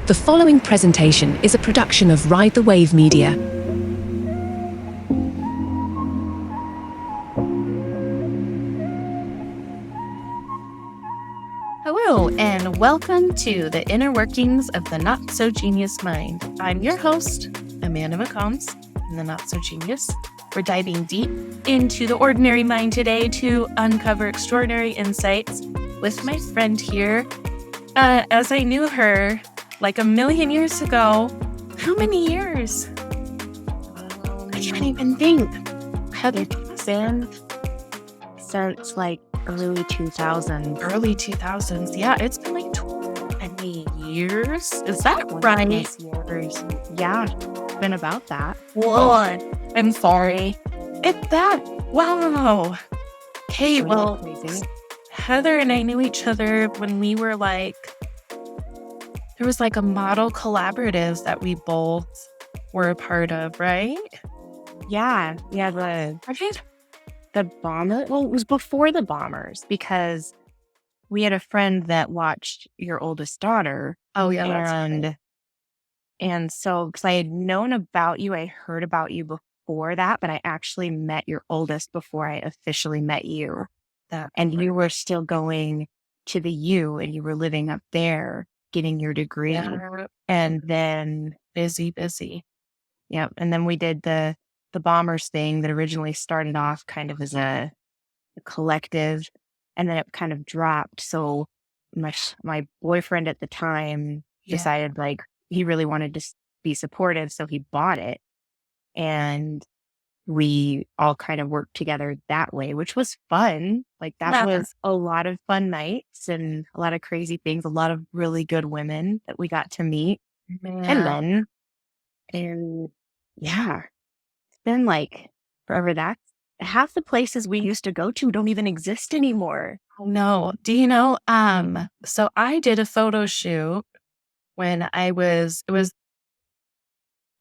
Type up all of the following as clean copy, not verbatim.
The following presentation is a production of Ride the Wave Media. Hello, and welcome to the Inner Workings of the Not So Genius Mind. I'm your host, Amanda McCombs, in the Not So Genius. We're diving deep into the ordinary mind today to uncover extraordinary insights with my friend here. As I knew her like a million years ago. How many years? I can't even think. It's been since like early 2000s. Early 2000s. Yeah, it's been like 20 years. Is that right? Years. Yeah, it's been about that. Whoa, I'm sorry. It's that. Wow. Okay, well, crazy. Heather and I knew each other when we were like, there was like a model collaborative that we both were a part of, right? Yeah, the bomber. Well, it was before the bombers because we had a friend that watched your oldest daughter. Oh, yeah, that's right. And so, because I had known about you, I heard about you before that, but I actually met your oldest before I officially met you. You were still going to the U and you were living up there getting your degree. Yeah. And then Busy. yeah. And then we did the bombers thing that originally started off kind of as a collective, and then it kind of dropped. So my boyfriend at the time decided like he really wanted to be supportive, so he bought it, and we all kind of worked together that way, which was fun. Like that was a lot of fun nights and a lot of crazy things, a lot of really good women that we got to meet. And yeah, it's been like forever. That's half the places we used to go to don't even exist anymore. No. Do you know, so I did a photo shoot when I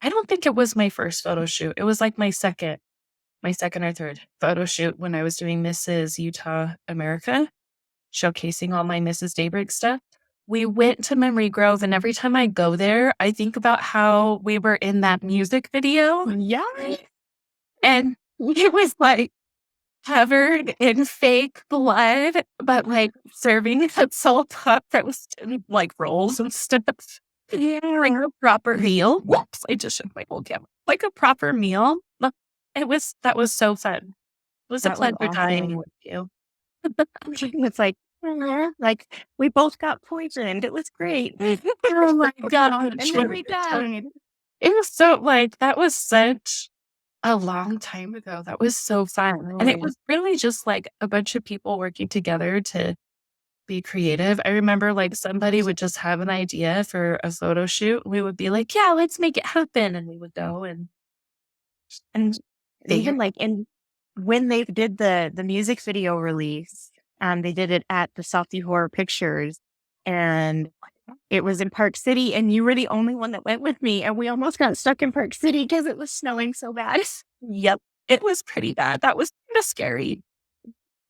don't think it was my first photo shoot. It was like my second or third photo shoot when I was doing Mrs. Utah America, showcasing all my Mrs. Daybreak stuff. We went to Memory Grove, and every time I go there, I think about how we were in that music video. Yeah. And it was like covered in fake blood, but like serving at salt pot roast and like rolls and stuff. Yeah. Like a proper meal. Whoops, I just shook my whole camera. Like a proper meal. That was so fun. It was a pleasure dining with you. It's like we both got poisoned. It was great. Oh my God. And then we died. It was so like, that was such a long time ago. That was so fun. And it was really just like a bunch of people working together to be creative. I remember like somebody would just have an idea for a photo shoot. We would be like, yeah, let's make it happen. And we would go and even like, and when they did the music video release, they did it at the Salty Horror Pictures, and it was in Park City, and you were the only one that went with me, and we almost got stuck in Park City because it was snowing so bad. Yep, it was pretty bad. That was kind of scary.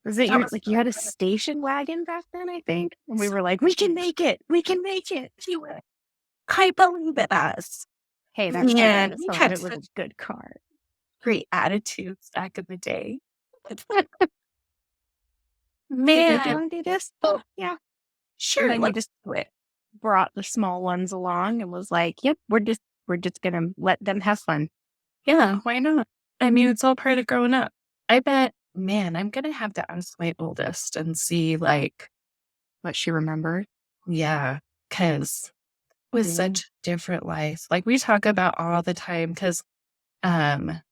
Was it you had a station wagon back then, I think? And we were like, we can make it. We can make it. I believe in us. Hey, that's yeah, so it was a good car. Great attitudes back in the day. Man, did you do this? Oh, yeah, sure. And then you just brought the small ones along and was like, "Yep, we're just gonna let them have fun." Yeah, why not? I mean, it's all part of growing up. I bet, man, I'm gonna have to ask my oldest and see like what she remembered. Yeah, because it was such a different life. Like we talk about all the time. Because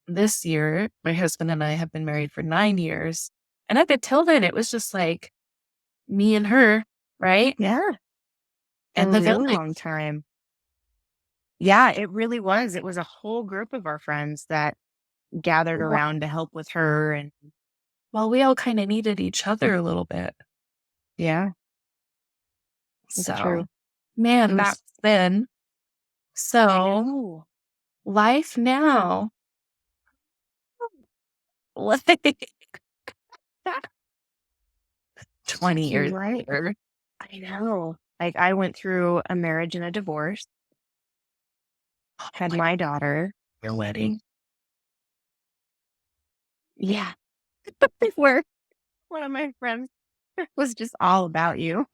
this year, my husband and I have been married for 9 years. And up until then, it was just like me and her, right? Yeah. And a really long time. Yeah, it really was. It was a whole group of our friends that gathered around to help with her. And well, we all kind of needed each other a little bit. Yeah. So, true. Man, back then. So, life now. 20 years later. I know. Like I went through a marriage and a divorce. had my daughter. Your wedding. Yeah. Where one of my friends was just all about you.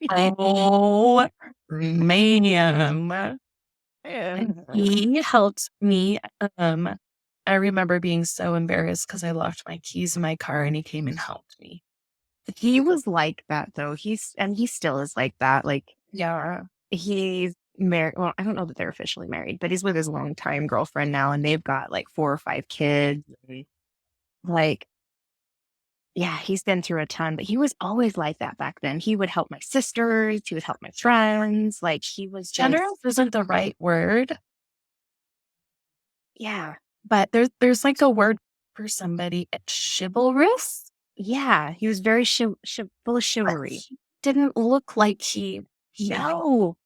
Oh, man. And he helped me. I remember being so embarrassed because I left my keys in my car and he came and helped me. He was like that though. He still is like that. Like Yeah. he's married. Well, I don't know that they're officially married, but he's with his longtime girlfriend now, and they've got like 4 or 5 kids. And, like, yeah, he's been through a ton, but he was always like that back then. He would help my sisters. He would help my friends. Like he was just, Generous isn't the right word, yeah, but there's like a word for somebody. It's chivalrous. yeah. He was very full of But chivalry. he didn't look like he No,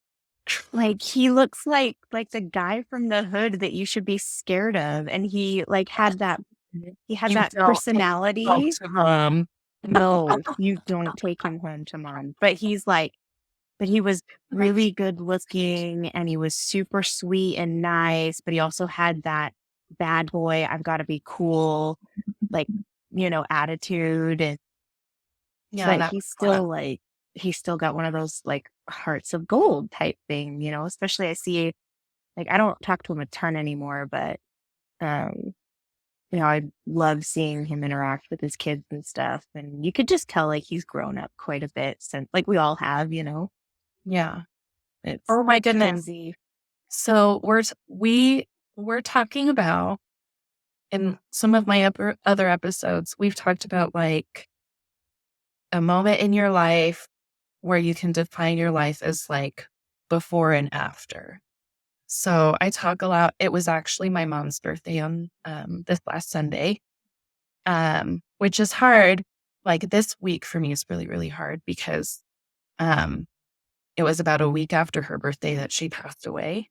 like he looks like the guy from the hood that you should be scared of, and he like had that. He had you that don't take personality. folks from. No, you don't take him home to mom. But he's like, but he was really good looking and he was super sweet and nice. But he also had that bad boy, I've got to be cool, like, attitude. And Yeah, but that he's still got one of those like hearts of gold type thing, especially I see, like, I don't talk to him a ton anymore, but, um, I love seeing him interact with his kids and stuff. And you could just tell like he's grown up quite a bit since, like we all have. yeah. It's Oh my goodness. crazy. So we're talking about in some of my other episodes, we've talked about like a moment in your life where you can define your life as like before and after. So I talk a lot. It was actually my mom's birthday on this last Sunday, which is hard. Like this week for me is really, really hard because um, it was about a week after her birthday that she passed away.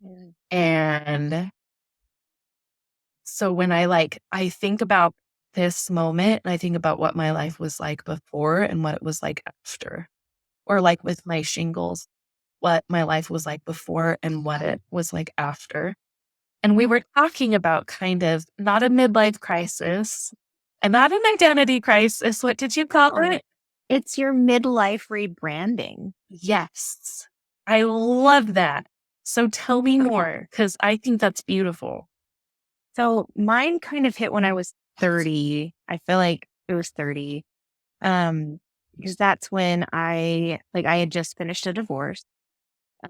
Mm. And so when I think about this moment and I think about what my life was like before and what it was like after, or like with my shingles, what my life was like before and what it was like after. And we were talking about kind of not a midlife crisis and not an identity crisis. What did you call it? It's your midlife rebranding. Yes. I love that. So tell me more because I think that's beautiful. So mine kind of hit when I was 30. I feel like it was 30. Because that's when I had just finished a divorce.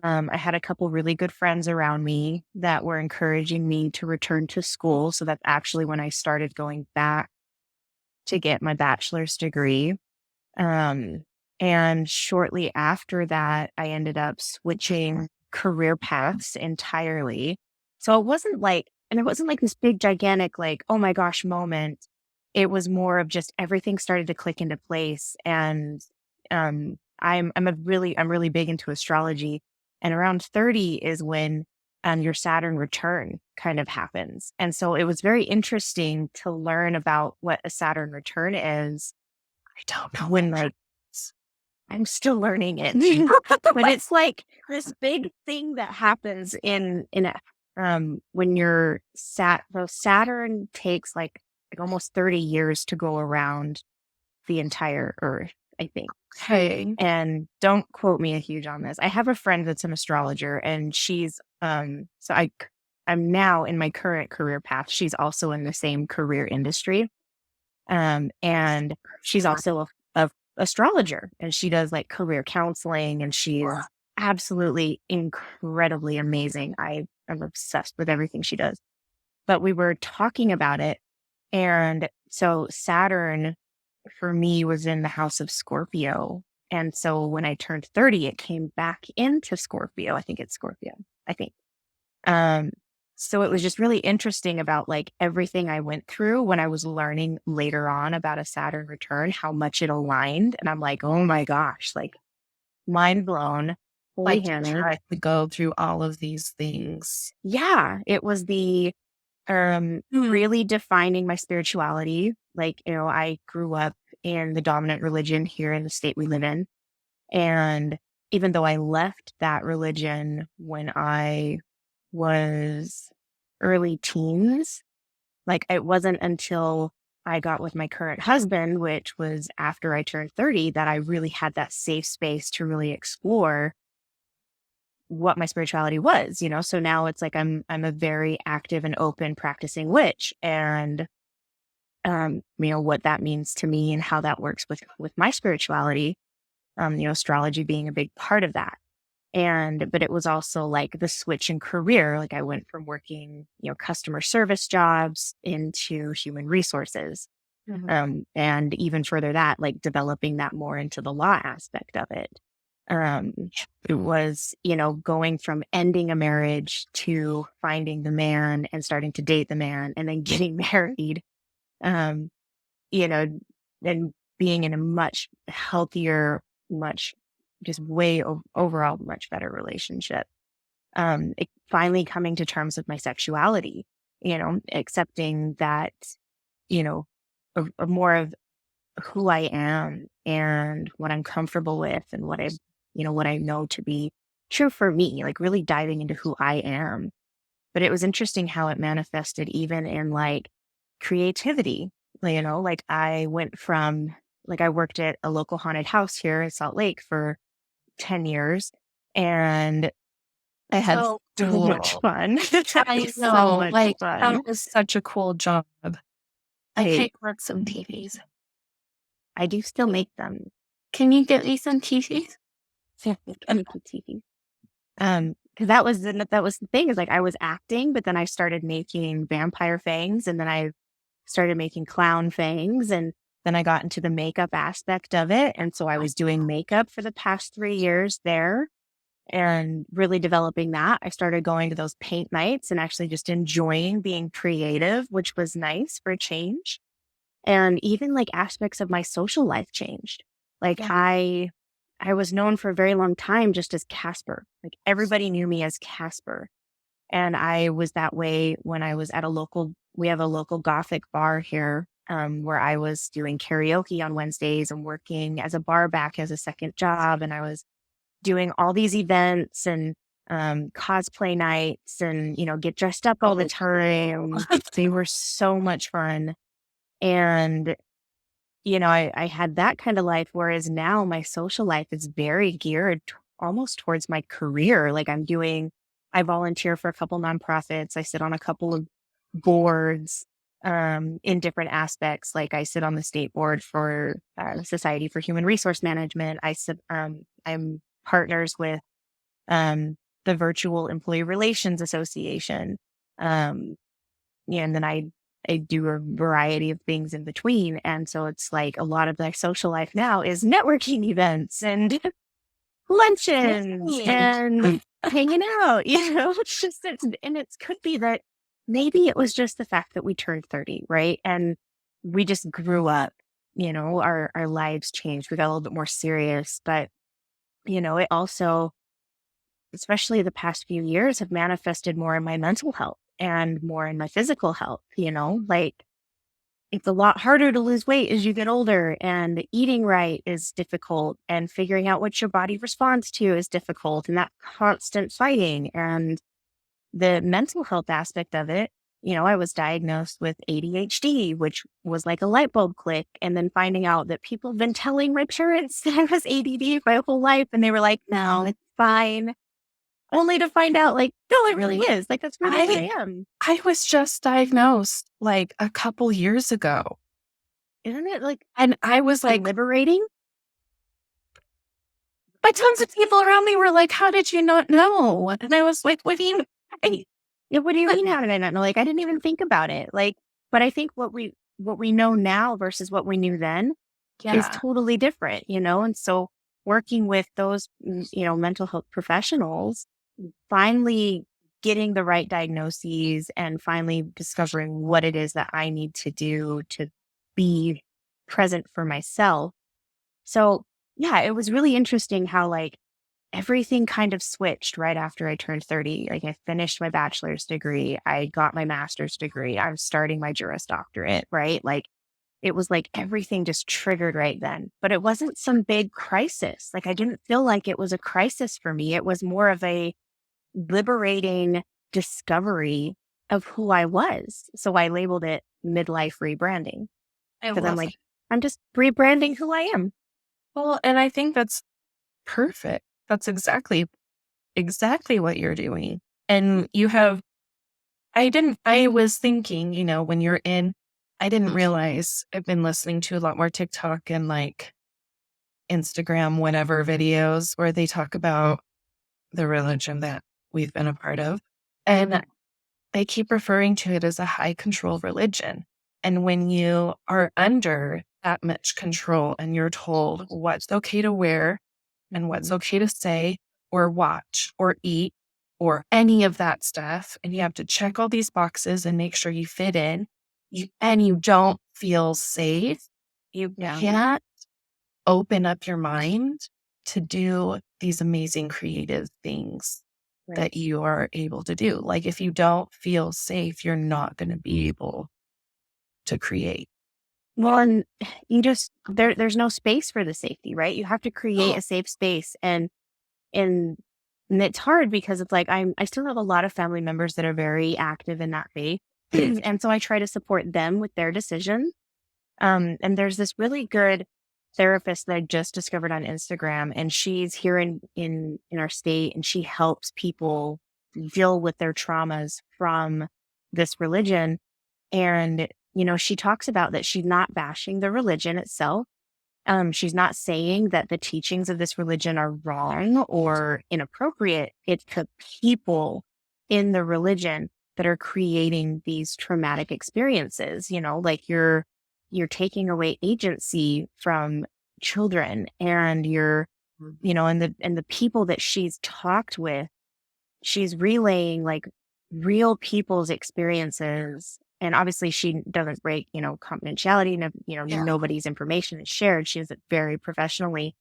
I had a couple really good friends around me that were encouraging me to return to school. So that's actually when I started going back to get my bachelor's degree. And shortly after that, I ended up switching career paths entirely. So it wasn't like this big, gigantic, like, oh my gosh, moment. It was more of just everything started to click into place. And I'm really big into astrology. And around 30 is when your Saturn return kind of happens. And so it was very interesting to learn about what a Saturn return is I don't know when like I'm still learning it. But it's like this big thing that happens when you're Saturn takes like almost 30 years to go around the entire Earth, I think. Okay. And don't quote me a huge on this. I have a friend that's an astrologer and she's I'm now in my current career path. She's also in the same career industry. And she's also a astrologer and she does like career counseling and she's absolutely incredibly amazing. I am obsessed with everything she does. But we were talking about it. And so Saturn for me was in the house of Scorpio. And so when I turned 30, it came back into Scorpio. I think it's Scorpio. I think. Um, so it was just really interesting about like everything I went through when I was learning later on about a Saturn return, how much it aligned. And I'm like, oh my gosh, like mind blown. Holy Like Hannah. try to go through all of these things. Yeah, it was the really defining my spirituality. Like, I grew up in the dominant religion here in the state we live in. And even though I left that religion when I was early teens. Like, it wasn't until I got with my current husband, which was after I turned 30, that I really had that safe space to really explore what my spirituality was, So now it's like I'm a very active and open practicing witch, and what that means to me and how that works with my spirituality. Astrology being a big part of that. But it was also like the switch in career. Like, I went from working, customer service jobs into human resources. And even further that, like developing that more into the law aspect of it. It was, going from ending a marriage to finding the man and starting to date the man and then getting married, um, you know, and being in a much healthier, much just overall much better relationship. Finally coming to terms with my sexuality, accepting that, a more of who I am and what I'm comfortable with and what I know to be true for me, like really diving into who I am. But it was interesting how it manifested even in like creativity. Like I went from, like, I worked at a local haunted house here in Salt Lake for 10 years, and I had So so much cool. fun. I So know, much like fun. that was such a cool job. I Hey, can't work some TVs. I do still make them. Can you get me some TVs? TV. Because that was the thing, is like I was acting, but then I started making vampire fangs, and then I started making clown fangs, and then I got into the makeup aspect of it. And so I was doing makeup for the past 3 years there and really developing that. I started going to those paint nights and actually just enjoying being creative, which was nice for a change. And even like aspects of my social life changed. Like, Yeah. I was known for a very long time just as Casper. Like, everybody knew me as Casper. And I was that way when I was at we have a local Gothic bar here, where I was doing karaoke on Wednesdays and working as a bar back as a second job. And I was doing all these events and cosplay nights and, get dressed up all the time. They were so much fun. And, I had that kind of life, whereas now my social life is very geared almost towards my career. Like, I volunteer for a couple nonprofits. I sit on a couple of boards in different aspects. Like, I sit on the state board for the Society for Human Resource Management. I'm partners with the Virtual Employee Relations Association. And then I do a variety of things in between. And so it's like a lot of my social life now is networking events and luncheons and hanging out, and it could be that maybe it was just the fact that we turned 30, right? And we just grew up, our lives changed. We got a little bit more serious, but, it also, especially the past few years, have manifested more in my mental health and more in my physical health. Like, it's a lot harder to lose weight as you get older, and eating right is difficult, and figuring out what your body responds to is difficult, and that constant fighting and the mental health aspect of it. I was diagnosed with ADHD, which was like a light bulb click. And then finding out that people have been telling my parents that I was ADD my whole life, and they were like, no, it's fine. Only to find out, like, no, it really is. Like, that's really who I am. I was just diagnosed like a couple years ago. Isn't it like, And I was like, liberating? but tons of people around me were like, how did you not know? And I was like, what do you mean? Yeah, what do you mean, how did I not know? Like, I didn't even think about it. Like, but I think what we know now versus what we knew then is totally different, And so working with those, mental health professionals, finally getting the right diagnoses and finally discovering what it is that I need to do to be present for myself. So yeah, it was really interesting how like everything kind of switched right after I turned 30. Like, I finished my bachelor's degree. I got my master's degree. I'm starting my Juris Doctorate, right? Like, it was like everything just triggered right then. But it wasn't some big crisis. Like, I didn't feel like it was a crisis for me. It was more of a liberating discovery of who I was. So I labeled it midlife rebranding I because I'm love like, it. I'm just rebranding who I am. Well, and I think that's perfect. That's exactly what you're doing. And you have, I was thinking, when you're in, I didn't realize I've been listening to a lot more TikTok and like Instagram, whatever videos where they talk about the religion that we've been a part of. And they keep referring to it as a high control religion. And when you are under that much control and you're told what's okay to wear and what's okay to say or watch or eat or any of that stuff, and you have to check all these boxes and make sure you fit in, and you don't feel safe, you can't open up your mind to do these amazing creative things that you are able to do. Like if you don't feel safe, you're not going to be able to create. Well, and you just there's no space for the safety, right? You have to create a safe space, and it's hard because it's like I still have a lot of family members that are very active in that faith, and so I try to support them with their decisions. And there's this really good therapist that I just discovered on Instagram, and she's here in our state, and she helps people deal with their traumas from this religion. And, she talks about that she's not bashing the religion itself. She's not saying that the teachings of this religion are wrong or inappropriate. It's the people in the religion that are creating these traumatic experiences, like you're taking away agency from children, and and the people that she's talked with, she's relaying like real people's experiences. And obviously she doesn't break, confidentiality, nobody's information is shared. She does it very professionally.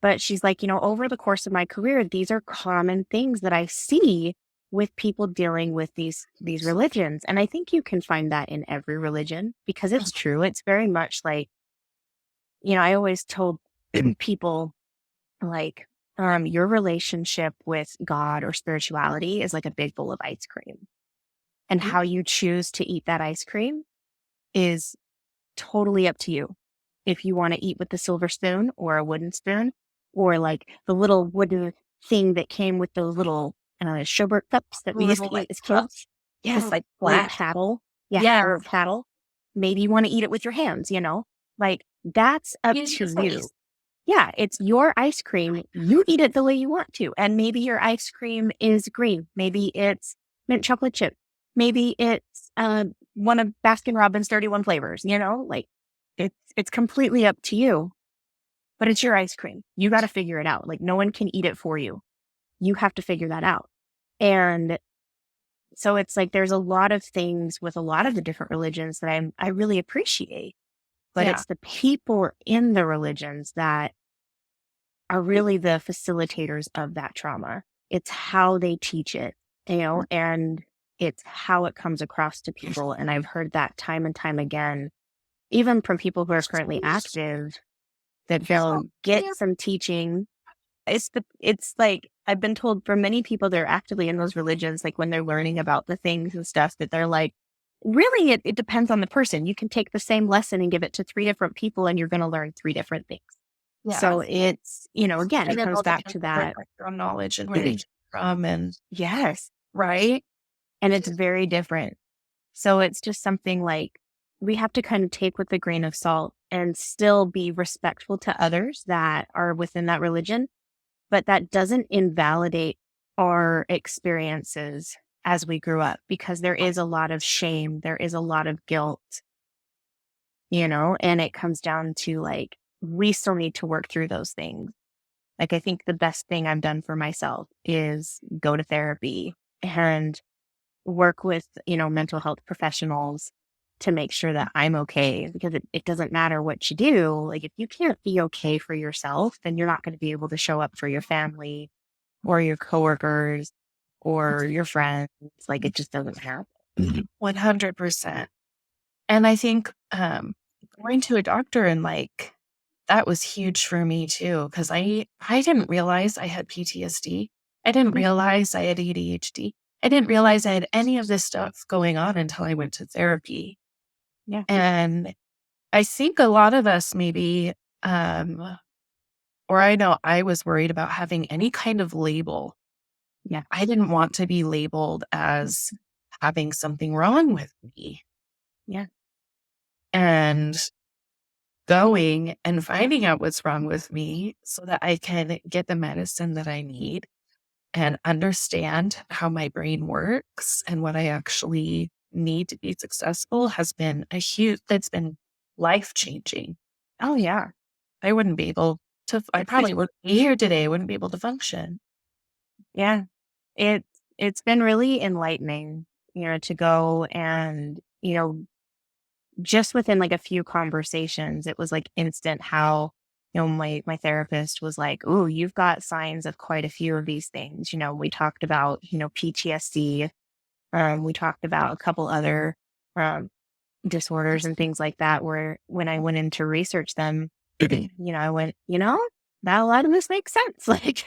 But she's like, over the course of my career, these are common things that I see with people dealing with these religions. And I think you can find that in every religion because it's true. It's very much like, I always told people like, your relationship with God or spirituality is like a big bowl of ice cream. And how you choose to eat that ice cream is totally up to you. If you want to eat with the silver spoon or a wooden spoon, or like the little wooden thing that came with those little sherbet cups that we used to eat as kids. Yes, like flat paddle. Yeah, or paddle. Maybe you want to eat it with your hands, like that's up to you. Yeah, it's your ice cream. You eat it the way you want to. And maybe your ice cream is green. Maybe it's mint chocolate chip. Maybe it's one of Baskin Robbins 31 flavors, like it's completely up to you. But it's your ice cream. You got to figure it out. Like no one can eat it for you. You have to figure that out. And so it's like there's a lot of things with a lot of the different religions that I really appreciate. But it's the people in the religions that are really the facilitators of that trauma. It's how they teach it, and it's how it comes across to people. And I've heard that time and time again, even from people who are currently active, that they'll get some teaching. It's like, I've been told for many people that are actively in those religions, like when they're learning about the things and stuff, that they're like, really, it depends on the person. You can take the same lesson and give it to 3 different people and you're going to learn 3 different things. Yeah. So it's, again, it comes back to that knowledge and where they came from. And yes, right. And it's very different. So it's just something like we have to kind of take with a grain of salt and still be respectful to others that are within that religion. But that doesn't invalidate our experiences as we grew up, because there is a lot of shame. There is a lot of guilt, and it comes down to like, we still need to work through those things. Like, I think the best thing I've done for myself is go to therapy and work with, mental health professionals to make sure that I'm okay, because it doesn't matter what you do. Like, if you can't be okay for yourself, then you're not going to be able to show up for your family or your coworkers or your friends. Like, it just doesn't happen. 100%. And I think going to a doctor and like, that was huge for me too, because I didn't realize I had PTSD. I didn't realize I had ADHD. I didn't realize I had any of this stuff going on until I went to therapy. Yeah. And I think a lot of us maybe, or I know I was worried about having any kind of label. Yeah. I didn't want to be labeled as having something wrong with me. Yeah. And going and finding out what's wrong with me so that I can get the medicine that I need and understand how my brain works and what I actually need to be successful has been that's been life changing. Oh, yeah. I wouldn't be able to, I probably wouldn't be here today. I wouldn't be able to function. Yeah. It's been really enlightening, to go and, just within like a few conversations, it was like instant how, my therapist was like, "Ooh, you've got signs of quite a few of these things." We talked about, PTSD. We talked about a couple other um, disorders and things like that, where when I went in to research them, I went, that a lot of this makes sense. Like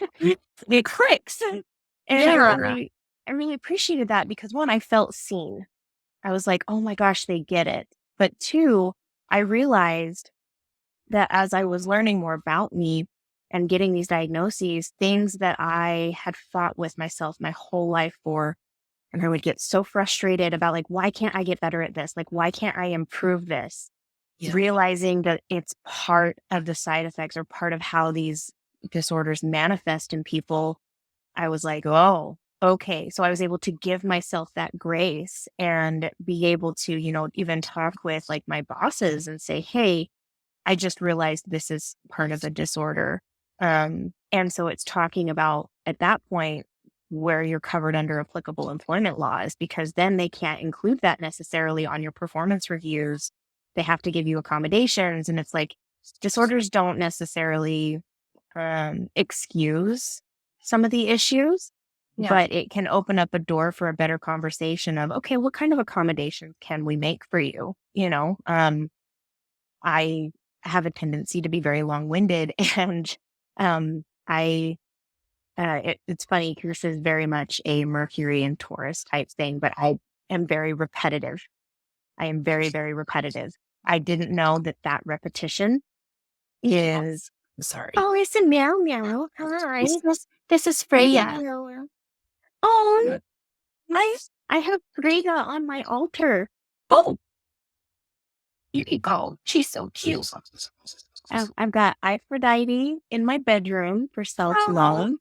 it clicks. And Yeah. I really appreciated that because one, I felt seen. I was like, oh my gosh, they get it. But two, I realized that as I was learning more about me and getting these diagnoses, things that I had fought with myself my whole life for, and I would get so frustrated about like, why can't I get better at this? Like, why can't I improve this? Yeah. Realizing that it's part of the side effects or part of how these disorders manifest in people, I was like, oh, okay. So I was able to give myself that grace and be able to, even talk with like my bosses and say, hey, I just realized this is part of the disorder. And so it's talking about at that point where you're covered under applicable employment laws, because then they can't include that necessarily on your performance reviews. They have to give you accommodations. And it's like disorders don't necessarily excuse some of the issues, Yeah. but it can open up a door for a better conversation of, okay, what kind of accommodations can we make for you? I have a tendency to be very long-winded, and it's funny because this is very much a Mercury and Taurus type thing, but I am very repetitive. I am very, very repetitive. I didn't know that repetition is, Sorry. oh, it's a meow meow. Hi. This is Freya. Oh, I have Frega on my altar. Oh, you can go. She's so cute. I've got Aphrodite in my bedroom for self-love.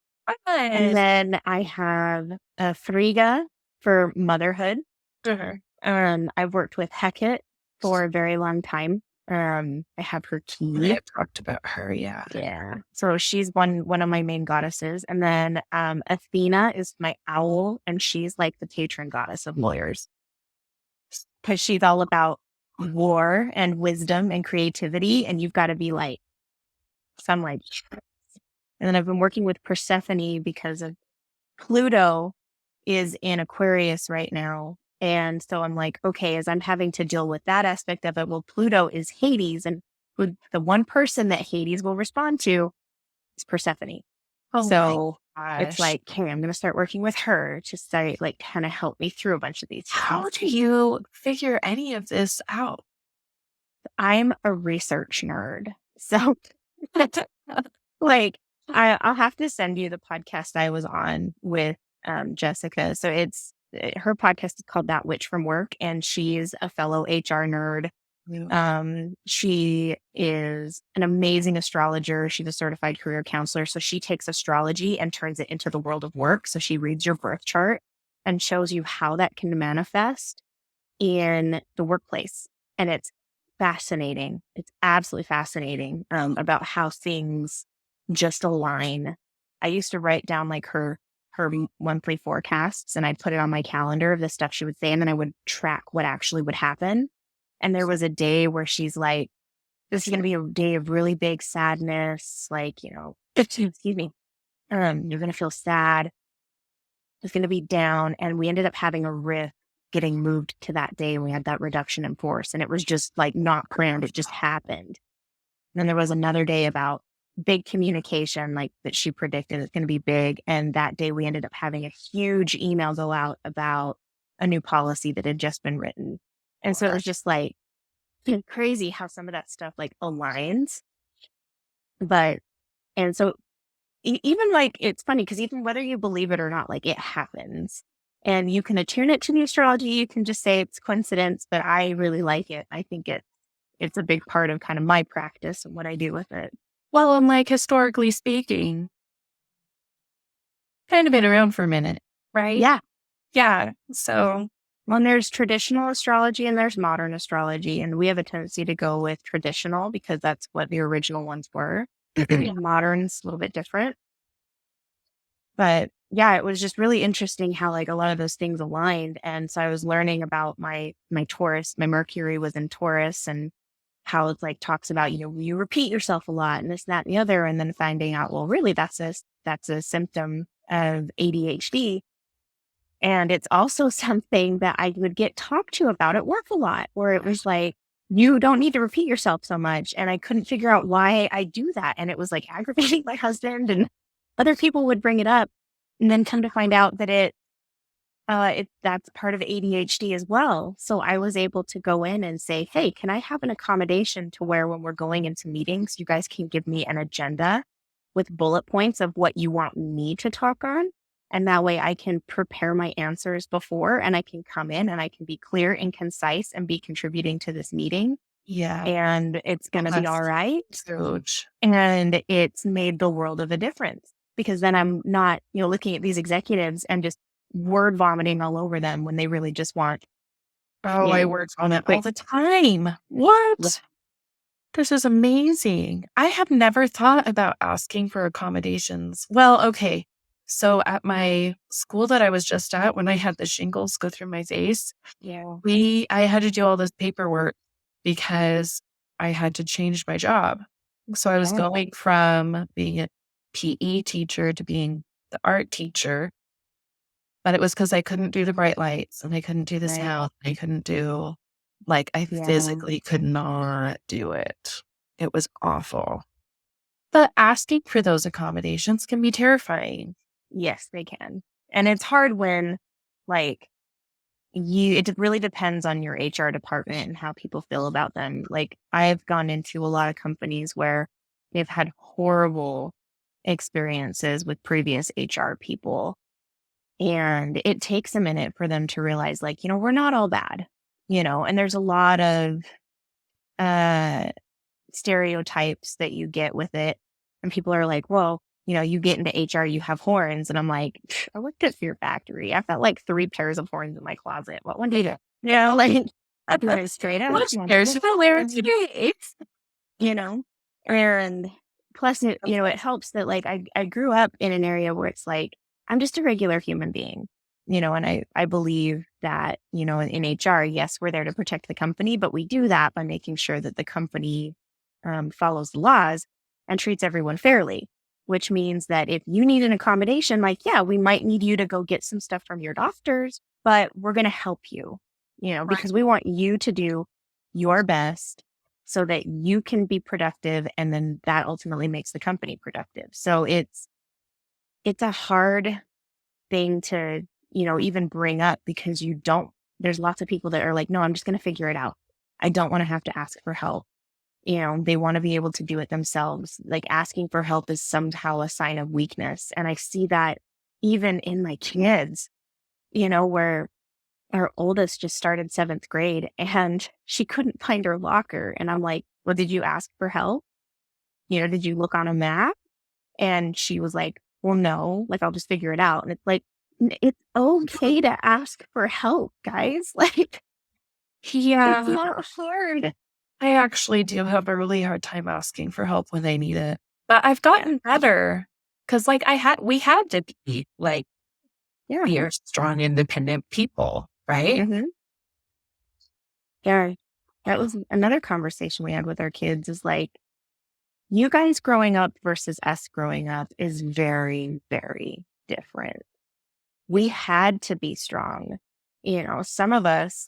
And then I have Frigga for motherhood. I've worked with Hecate for a very long time. I have her key. I've talked about her, yeah. Yeah. So she's one of my main goddesses. And then Athena is my owl, and she's like the patron goddess of lawyers. Because she's all about war and wisdom and creativity, and you've got to be like, so I'm like, and then I've been working with Persephone because of Pluto is in Aquarius right now. And so I'm like, okay, as I'm having to deal with that aspect of it, well, Pluto is Hades, and the one person that Hades will respond to is Persephone. Oh, so it's like, okay, I'm going to start working with her to start like kind of help me through a bunch of these. How do you figure any of this out? I'm a research nerd. So like, I'll have to send you the podcast I was on with Jessica. So her podcast is called That Witch from Work, and she's a fellow HR nerd. She is an amazing astrologer. She's a certified career counselor. So she takes astrology and turns it into the world of work. So she reads your birth chart and shows you how that can manifest in the workplace. And it's fascinating. It's absolutely fascinating about how things just align. I used to write down like her monthly forecasts, and I'd put it on my calendar of the stuff she would say, and then I would track what actually would happen. And there was a day where she's like, this is going to be a day of really big sadness. Like, excuse me, you're going to feel sad. It's going to be down. And we ended up having a rift getting moved to that day, and we had that reduction in force, and it was just like not planned. It just happened. And then there was another day about big communication like that she predicted it's going to be big. And that day we ended up having a huge email go out about a new policy that had just been written. And so it was just like crazy how some of that stuff like aligns. But, and so even like, it's funny because even whether you believe it or not, like it happens. And you can attune it to the astrology. You can just say it's coincidence, but I really like it. I think it's a big part of kind of my practice and what I do with it. Well, and like historically speaking, kind of been around for a minute, right? Yeah. Yeah. So, Well, there's traditional astrology and there's modern astrology. And we have a tendency to go with traditional because that's what the original ones were. Modern's a little bit different. But yeah, it was just really interesting how like a lot of those things aligned. And so I was learning about my Taurus, my Mercury was in Taurus, and how it's like talks about, you repeat yourself a lot and this, that, and the other. And then finding out, well, really that's a symptom of ADHD. And it's also something that I would get talked to about at work a lot, where it was like, you don't need to repeat yourself so much. And I couldn't figure out why I do that. And it was like aggravating my husband, and other people would bring it up, and then come to find out that that's part of ADHD as well. So I was able to go in and say, hey, can I have an accommodation to where when we're going into meetings, you guys can give me an agenda with bullet points of what you want me to talk on. And that way I can prepare my answers before, and I can come in and I can be clear and concise and be contributing to this meeting. yeah. And it's going to be all right. Huge. And it's made the world of a difference, because then I'm not, looking at these executives and just word vomiting all over them when they really just want. Oh, I work on it all the time. What? Yeah. This is amazing. I have never thought about asking for accommodations. Well, okay. So at my school that I was just at, when I had the shingles go through my face, I had to do all this paperwork because I had to change my job. So I was going from being a PE teacher to being the art teacher. But it was because I couldn't do the bright lights and I couldn't do the sound. I couldn't do, I physically could not do it. It was awful. But asking for those accommodations can be terrifying. Yes, they can. And it's hard when it really depends on your HR department and how people feel about them. Like I've gone into a lot of companies where they've had horrible experiences with previous HR people. And it takes a minute for them to realize, we're not all bad, and there's a lot of stereotypes that you get with it. And people are like, well, you get into HR, you have horns. And I'm like, I looked at Fear Factory. I've got 3 pairs of horns in my closet. What one did you? I'm going straight out. What pairs of horns? And plus, it helps that I grew up in an area where it's I'm just a regular human being, and I believe that, in HR, yes, we're there to protect the company, but we do that by making sure that the company follows the laws and treats everyone fairly, which means that if you need an accommodation, we might need you to go get some stuff from your doctors, but we're going to help you, because we want you to do your best so that you can be productive. And then that ultimately makes the company productive. So it's a hard thing to, even bring up, because there's lots of people that are like, no, I'm just going to figure it out. I don't want to have to ask for help. They want to be able to do it themselves. Asking for help is somehow a sign of weakness. And I see that even in my kids, where our oldest just started 7th grade and she couldn't find her locker. And I'm like, well, did you ask for help? Did you look on a map? And she was like, well, no, I'll just figure it out. And it's it's okay to ask for help, guys. Yeah, it's not hard. I actually do have a really hard time asking for help when they need it. But I've gotten better because we had to be we are strong, independent people, right? Mm-hmm. Yeah. That was another conversation we had with our kids is you guys growing up versus us growing up is very, very different. We had to be strong. Some of us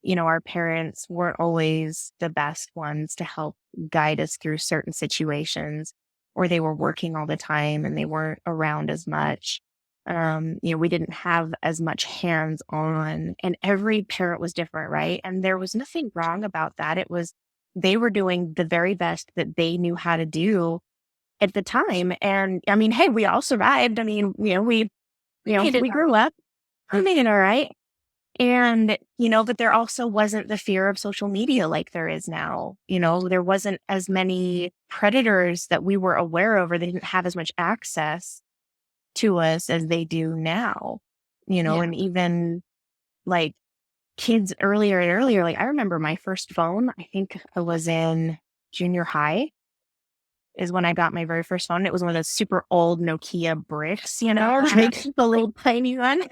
our parents weren't always the best ones to help guide us through certain situations, or they were working all the time and they weren't around as much. We didn't have as much hands on, and every parent was different, right? And there was nothing wrong about that. It was, they were doing the very best that they knew how to do at the time. And I mean, hey, we all survived. I mean, we grew up, we made it all right. And, but there also wasn't the fear of social media like there is now. There wasn't as many predators that we were aware of, or they didn't have as much access to us as they do now, and even like kids earlier and earlier. Like, I remember my first phone, I think I was in junior high, is when I got my very first phone. It was one of those super old Nokia bricks, like the little tiny one.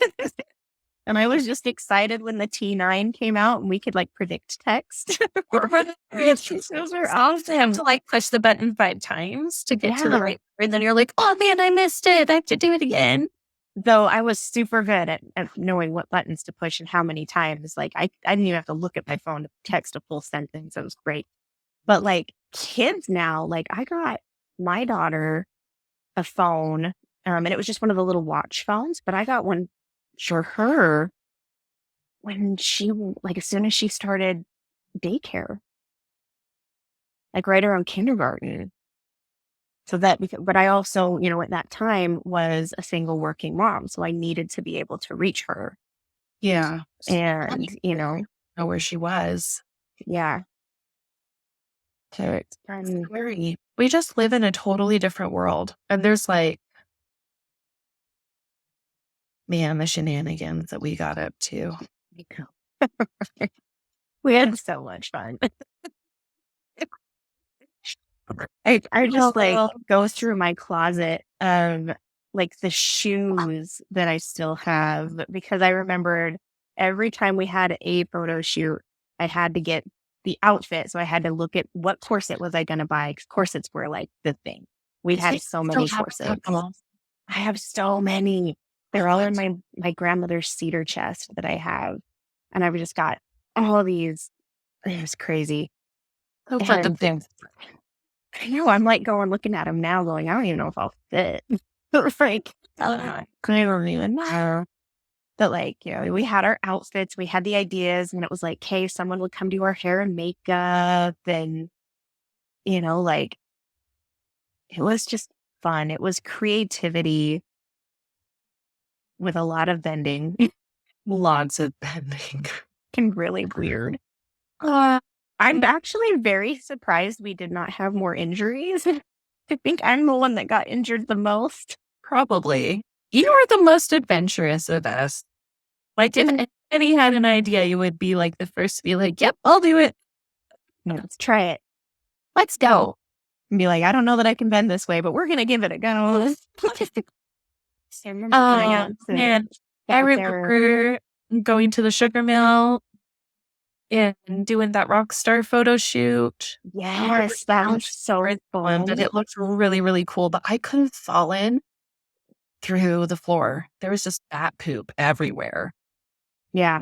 And I was just excited when the T9 came out and we could like predict text. Those are awesome. To like push the button 5 times to get to the right. And then you're like, oh man, I missed it. I have to do it again. Though I was super good at knowing what buttons to push and how many times. Like I didn't even have to look at my phone to text a full sentence. It was great. But like kids now, like I got my daughter a phone, and it was just one of the little watch phones, but I got one for her when she, like, as soon as she started daycare, like right around kindergarten. So but I also, at that time was a single working mom. So I needed to be able to reach her. Yeah. And, know where she was. Yeah. So it's scary. We just live in a totally different world. And there's like, man, the shenanigans that we got up to. We had so much fun. I just like go through my closet of like the shoes that I still have, because I remembered every time we had a photo shoot, I had to get the outfit. So I had to look at what corset was I going to buy, because corsets were like the thing. We had so many corsets. I have so many. They're all in my grandmother's cedar chest that I have. And I've just got all these. It was crazy. So fun to think. I know. I'm like looking at them now going, I don't even know if I'll fit. Frank, I don't even know. But like, we had our outfits, we had the ideas, and it was like, hey, someone would come do our hair and makeup. And, like, it was just fun. It was creativity with a lot of bending. Lots of bending. And really weird. I'm actually very surprised we did not have more injuries. I think I'm the one that got injured the most. Probably. You are the most adventurous of us. Like, if anybody had an idea, you would be like the first to be like, yep, I'll do it. Let's try it. Let's go. And be like, I don't know that I can bend this way, but we're going to give it a go. Man, I remember going to the sugar mill and doing that rock star photo shoot. Yes, that was so fun. But it looked really, really cool. But I could have fallen through the floor. There was just bat poop everywhere. Yeah.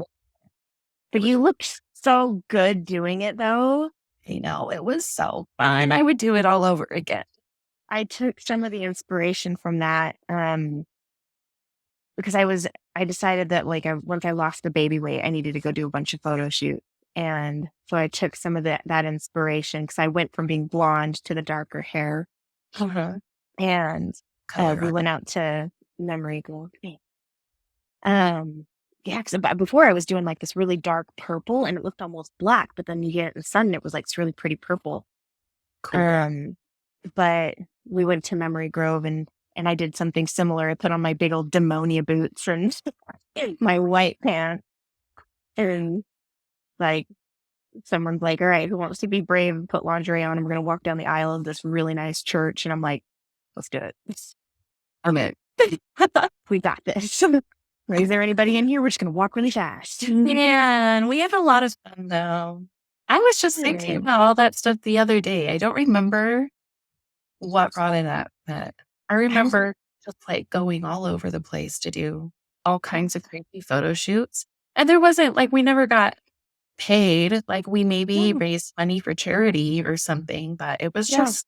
But you looked so good doing it, though. It was so fun. I would do it all over again. I took some of the inspiration from that because I decided that like once I lost the baby weight, I needed to go do a bunch of photo shoots. And so I took some of that inspiration, because I went from being blonde to the darker hair. And we went out to Memory Grove. Because before I was doing like this really dark purple and it looked almost black, but then you get it in the sun and it was like this really pretty purple. Cool. But we went to Memory Grove and I did something similar. I put on my big old demonia boots and my white pants, and like someone's like, all right, who wants to be brave and put lingerie on? And we're going to walk down the aisle of this really nice church. And I'm like, let's do it. I'm in. We got this. Is there anybody in here? We're just going to walk really fast. Yeah, and we had a lot of fun, though. I was just thinking about all that stuff the other day. I don't remember what brought it up, but I remember just like going all over the place to do all kinds of crazy photo shoots. And there wasn't like, we never got paid. Like we maybe Yeah. raised money for charity or something, but it was Yeah. just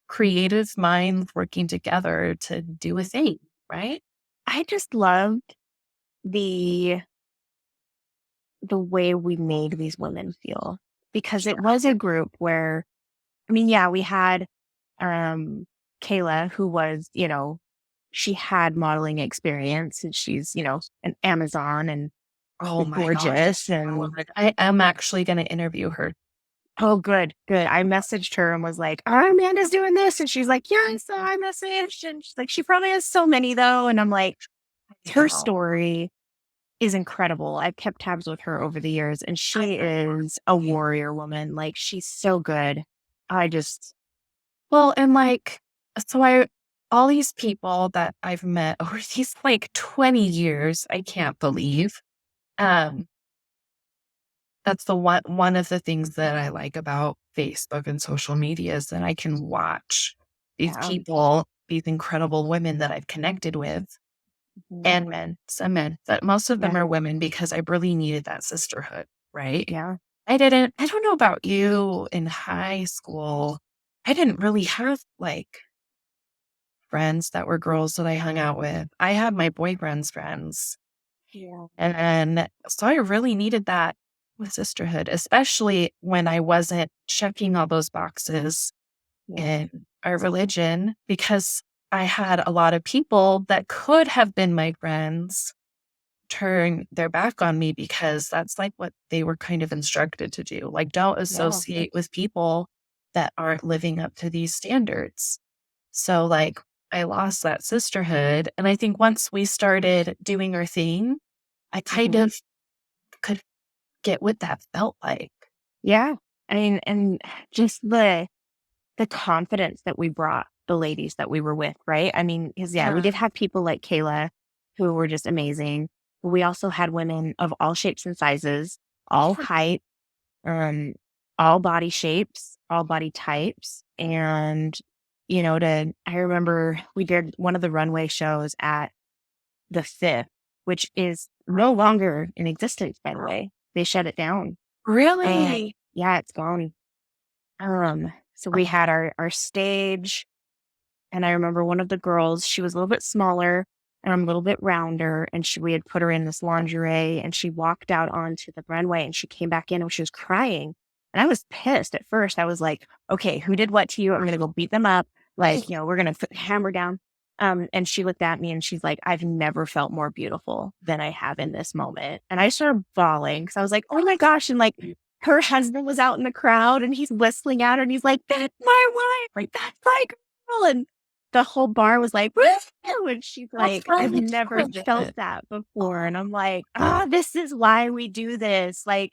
creative minds working together to do a thing, right? I just loved the way we made these women feel, because it was a group where, I mean, yeah, we had Kayla, who was, she had modeling experience, and she's, an Amazon and Oh my gosh. gorgeous. And I am actually going to interview her. oh, good, good. I messaged her and was like, "Oh, Amanda's doing this," and she's like, "Yeah, so I messaged," and she's like, "She probably has so many though," and I'm like, her story is incredible. I've kept tabs with her over the years, and she is a warrior woman. Like, she's so good. I just, Well, and like, so all these people that I've met over these like 20 years, I can't believe. Um, that's one of the things that I like about Facebook and social media is that I can watch these yeah, people, these incredible women that I've connected with, and men, some men, but most of them yeah, are women because I really needed that sisterhood, right? yeah, I don't know about you in high school. I didn't really have like friends that were girls that I hung out with. I had my boyfriend's friends. yeah, And so I really needed that with sisterhood, especially when I wasn't checking all those boxes yeah, in our religion, because I had a lot of people that could have been my friends turn their back on me because that's like what they were kind of instructed to do. Like, don't yeah, associate with people that aren't living up to these standards. So, like, I lost that sisterhood. And I think once we started doing our thing, I kind mhm, of could get what that felt like. yeah. I mean, and just the confidence that we brought the ladies that we were with, right? I mean, because yeah, we Yeah. did have people like Kayla who were just amazing. But we also had women of all shapes and sizes, all height, um, all body shapes, all body types. And, I remember we did one of the runway shows at the Fifth, which is no longer in existence, by the way. They shut it down. Really? Yeah, it's gone. So we had our stage, and I remember one of the girls, she was a little bit smaller and a little bit rounder, and we had put her in this lingerie, and she walked out onto the runway, and she came back in and she was crying. And I was pissed at first. I was like, okay, who did what to you? I'm gonna go beat them up. Like, we're gonna hammer down. And she looked at me and she's like, I've never felt more beautiful than I have in this moment. And I started bawling because I was like, oh my gosh. And like, her husband was out in the crowd and he's whistling at her and he's like, that's my wife, like, that's my girl. And the whole bar was like, woo! And she's like, I've never felt that before. And I'm like, this is why we do this. Like,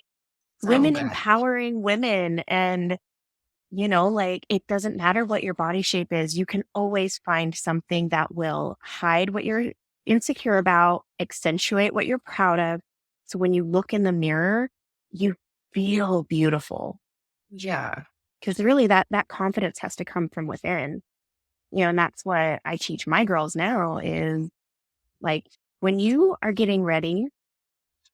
women empowering women. And, like, it doesn't matter what your body shape is. You can always find something that will hide what you're insecure about, accentuate what you're proud of. So when you look in the mirror, you feel beautiful. Yeah. Because really that confidence has to come from within. And that's what I teach my girls now is like, when you are getting ready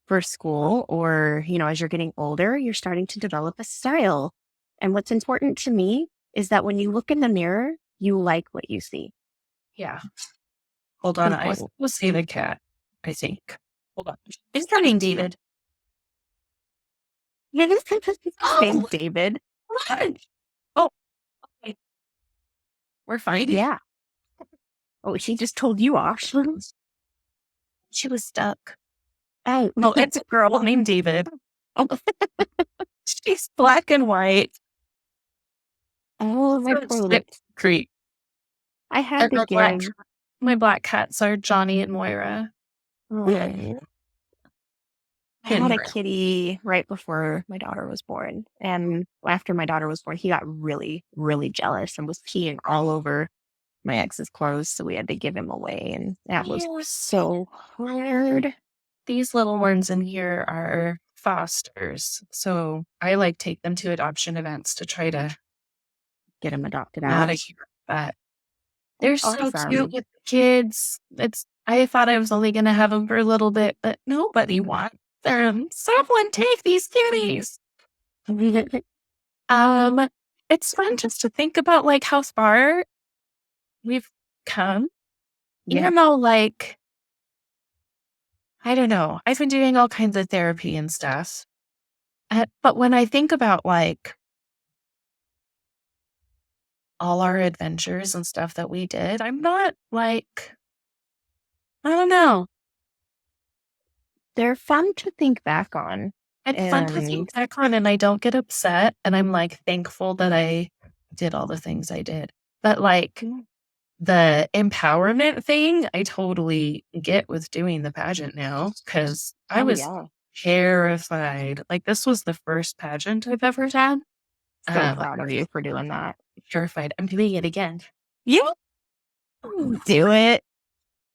for school or, as you're getting older, you're starting to develop a style. And what's important to me is that when you look in the mirror, you like what you see. Yeah. Hold on. I will see the cat, I think. Hold on. It's coming, David. Yeah, this name David. What? Oh, okay. We're fine. Yeah. Oh, she just told you off. She was stuck. Oh, No, it's a girl named David. Oh, she's black and white. oh, my poor little. Creep. I had to give. My black cats are Johnny and Moira. I had a kitty right before my daughter was born. And after my daughter was born, he got really, really jealous and was peeing all over my ex's clothes. So we had to give him away. And that was so hard. These little ones in here are fosters. So I like take them to adoption events to try to get them adopted out out. of here. But they're so cute with the kids. I thought I was only going to have them for a little bit, but nobody wants them. Someone take these kitties. It's fun just to think about like how far we've come. Yeah. Even though like, I don't know, I've been doing all kinds of therapy and stuff. But when I think about like all our adventures and stuff that we did, I'm not like, I don't know. They're fun to think back on. It's fun to think back on, and I don't get upset. And I'm like thankful that I did all the things I did. But like the empowerment thing, I totally get with doing the pageant now because I was terrified. Like this was the first pageant I've ever had. So proud of you for doing that. Terrified. I'm doing it again. You Do it.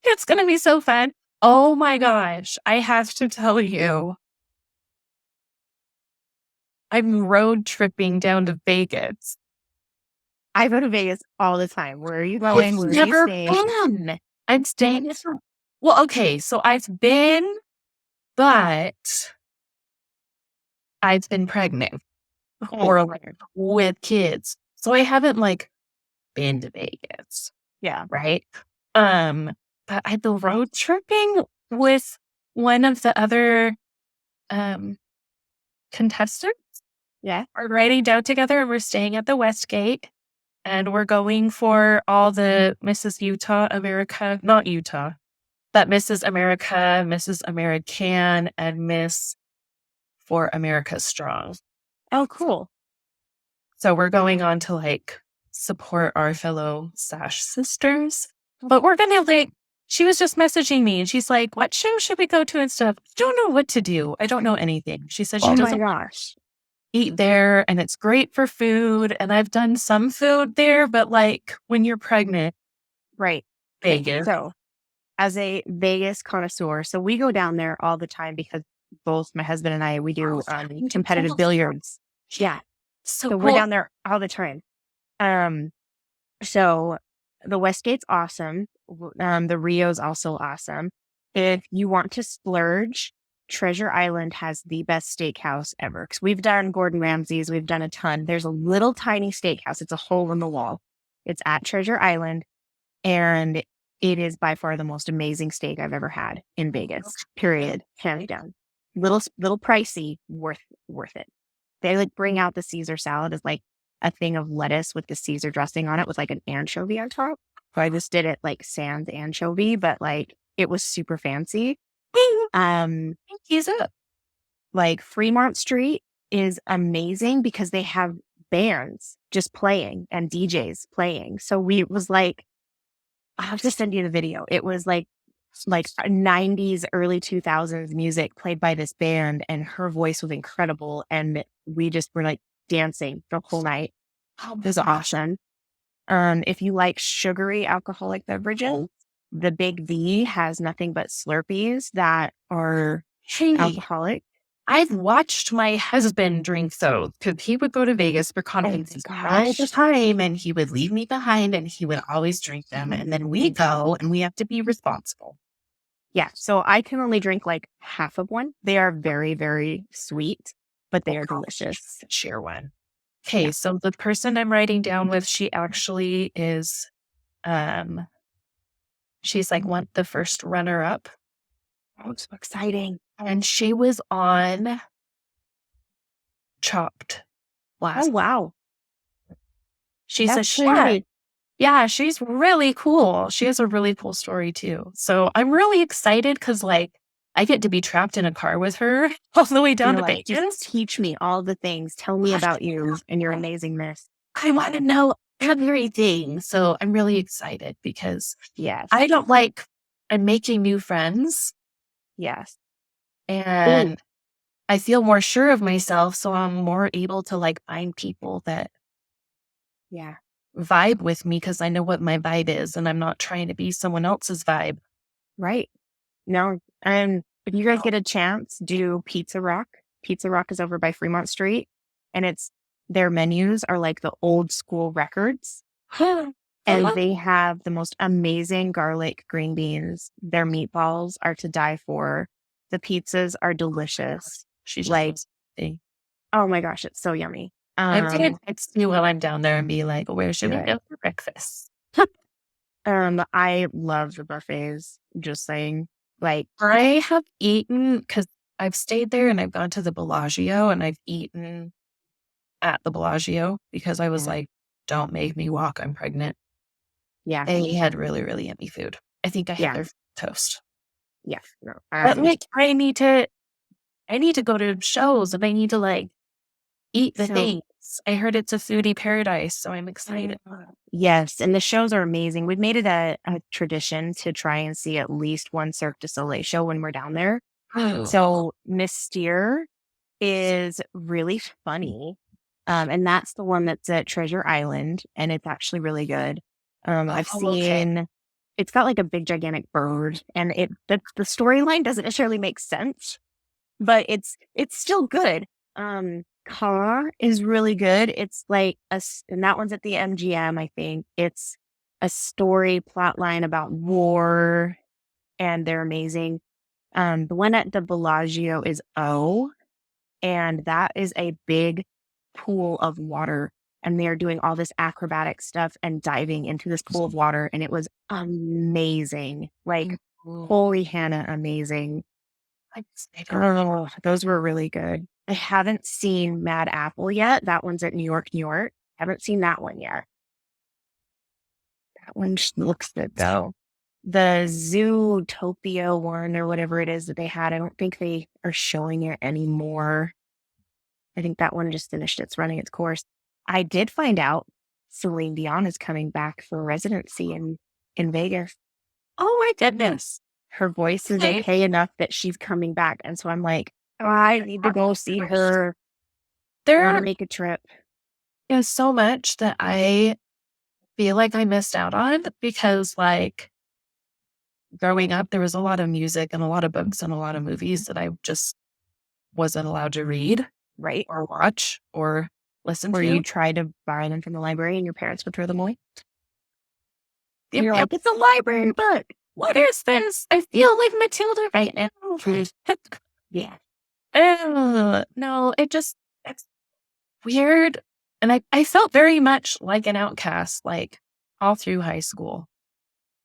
It's going to be so fun. Oh my gosh. I have to tell you, I'm road tripping down to Vegas. I go to Vegas all the time. Where are you going? Where are you staying? I'm staying. Well, okay. So I've been, but I've been pregnant or like with kids. So I haven't like been to Vegas. Yeah. Right. But I've been road tripping with one of the other contestants. Yeah. We're riding down together and we're staying at the Westgate. And we're going for all the Mrs. Utah America, not Utah, but Mrs. America, Mrs. American, and Miss for America Strong. Oh, cool. So we're going on to like support our fellow sisters. But we're going to like, she was just messaging me and she's like, what show should we go to and stuff? I don't know what to do. I don't know anything. She said she doesn't eat there and it's great for food. And I've done some food there, but like when you're pregnant. Right. Vegas. So as a Vegas connoisseur, so we go down there all the time because both my husband and I, we do competitive billiards. Yeah. So we're down there all the time. So the Westgate's awesome. The Rio's also awesome. If you want to splurge, Treasure Island has the best steakhouse ever. Because we've done Gordon Ramsay's, we've done a ton. There's a little tiny steakhouse. It's a hole in the wall. It's at Treasure Island, and it is by far the most amazing steak I've ever had in Vegas. Period. Hands down. Little pricey, worth it. They like bring out the Caesar salad as like a thing of lettuce with the Caesar dressing on it with like an anchovy on top. So I just did it like sans anchovy, but like it was super fancy. Like Fremont Street is amazing because they have bands just playing and DJs playing. So we was like, I'll have to send you the video. It was like 90s, early 2000s music played by this band, and her voice was incredible. And we just were like dancing the whole night. It was awesome. If you like sugary alcoholic beverages, the Big V has nothing but Slurpees that are alcoholic. I've watched my husband drink those because he would go to Vegas for conferences all the time and he would leave me behind and he would always drink them. And then we go and we have to be responsible. Yeah. So I can only drink like half of one. They are very, very sweet, but they are delicious. Share one. Okay. So the person I'm writing down with, she actually is, she's like the first runner up. Oh, it's so exciting. And she was on Chopped last. Oh, wow. She's a chef. Yeah, she's really cool. She has a really cool story too. So I'm really excited because like I get to be trapped in a car with her all the way down to Vegas. Just teach me all the things. Tell me about you and your amazingness. I want to know everything. So I'm really excited because yes, I'm making new friends. Yes. And I feel more sure of myself. So I'm more able to like find people that vibe with me because I know what my vibe is and I'm not trying to be someone else's vibe. Right. No. And if you guys get a chance, do Pizza Rock. Pizza Rock is over by Fremont Street, and their menus are like the old school records. And they have the most amazing garlic green beans. Their meatballs are to die for. The pizzas are delicious. She's Like, like, oh my gosh, it's so yummy. I'm gonna text you while I'm down there and be like, where should we Good. go for breakfast? I love the buffets. Just saying. Like, I have eaten, because I've stayed there and I've gone to the Bellagio and I've eaten at the Bellagio because I was Yeah. like, don't make me walk, I'm pregnant. yeah, They had really, really yummy food. I think I had Yeah. their toast. yeah. No, But like, I need to go to shows and I need to like eat the So- things. I heard it's a foodie paradise, so I'm excited. Yes, and the shows are amazing. We've made it a tradition to try and see at least one Cirque du Soleil show when we're down there. Oh, So Miss Steer is really funny. And that's the one that's at Treasure Island, and it's actually really good. I've seen it's got like a big gigantic bird, and the storyline doesn't necessarily make sense, but it's still good. Car is really good. It's like and that one's at the MGM, I think. It's a story plot line about war, and they're amazing. The one at the Bellagio is O, and that is a big pool of water. And they are doing all this acrobatic stuff and diving into this pool of water. And it was amazing. Like, holy Hannah, amazing. Oh, those were really good. I haven't seen Mad Apple yet. That one's at New York, New York. Haven't seen that one yet. That one looks good though. The Zootopia one or whatever it is that they had, I don't think they are showing it anymore. I think that one just finished running its course. I did find out Celine Dion is coming back for residency in Vegas. Oh my goodness. Her voice is okay enough that she's coming back. And so I'm like, oh, I need to go see her. I want to make a trip. Is so much that I feel like I missed out on because, like, growing up, there was a lot of music and a lot of books and a lot of movies that I just wasn't allowed to read, right? Or watch or listen Or to. you try to borrow them from the library and your parents would throw them away. Yep, You're like, it's a library book. What is this? I feel like Matilda right now. Yeah. No, it's weird. And I felt very much like an outcast, like all through high school.